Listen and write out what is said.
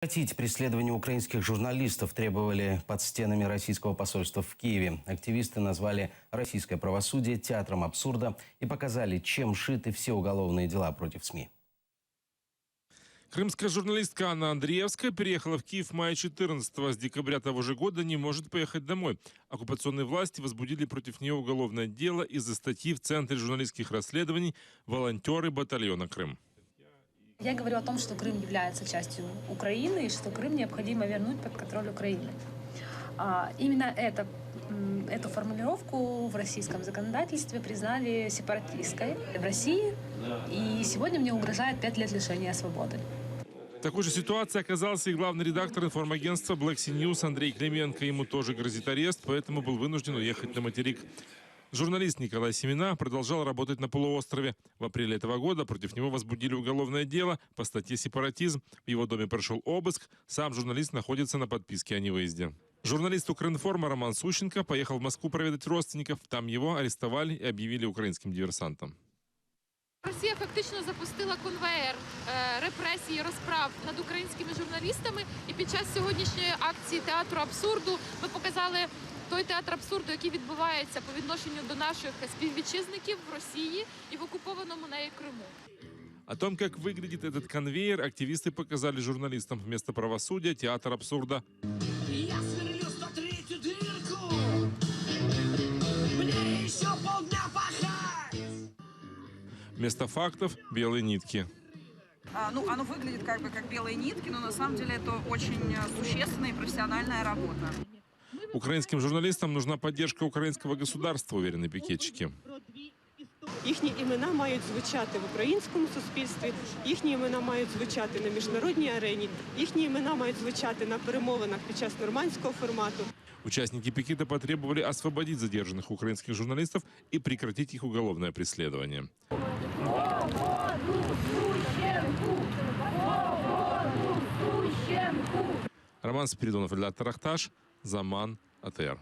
Прекратить преследование украинских журналистов требовали под стенами российского посольства в Киеве. Активисты назвали российское правосудие театром абсурда и показали, чем шиты все уголовные дела против СМИ. Крымская журналистка Анна Андреевская переехала в Киев в мае 14-го. С декабря того же года не может поехать домой. Оккупационные власти возбудили против нее уголовное дело из-за статьи в Центре журналистских расследований «Волонтеры батальона Крым». Я говорю о том, что Крым является частью Украины и что Крым необходимо вернуть под контроль Украины. Именно эту формулировку в российском законодательстве признали сепаратистской в России, и сегодня мне угрожает 5 лет лишения свободы. В такой же ситуации оказался и главный редактор информагентства Black Sea News Андрей Клименко. Ему тоже грозит арест, поэтому был вынужден уехать на материк. Журналист Николай Семена продолжал работать на полуострове. В апреле этого года против него возбудили уголовное дело по статье «Сепаратизм». В его доме прошел обыск. Сам журналист находится на подписке о невыезде. Журналист Укринформа Роман Сущенко поехал в Москву проведать родственников. Там его арестовали и объявили украинским диверсантом. Росія фактично запустила конвеєр репресій, розправ над українськими журналістами. І під час сьогоднішньої акції театру абсурду ми показали той театр абсурду, який відбувається по відношенню до наших співвітчизників в Росії і в окупованому нею Криму. О том, как выглядит этот конвейер, активисты показали журналистам. Вместо правосудия – театр абсурда. Я сверлю 103-ю дырку. Мне еще полдня пахать. Вместо фактов – белые нитки. Оно выглядит как белые нитки, но на самом деле это очень существенная и профессиональная работа. Украинским журналистам нужна поддержка украинского государства, уверены пикетчики. Їхні імена мають звучати в українському суспільстві, їхні імена мають звучати на міжнародній арені, їхні імена мають звучати на перемовинах під час нормандського формату. Участники пикета потребовали освободить задержанных украинских журналистов и прекратить их уголовное преследование. Роман Спиридонов, Ильдар Тарахташ, Заман, АТР.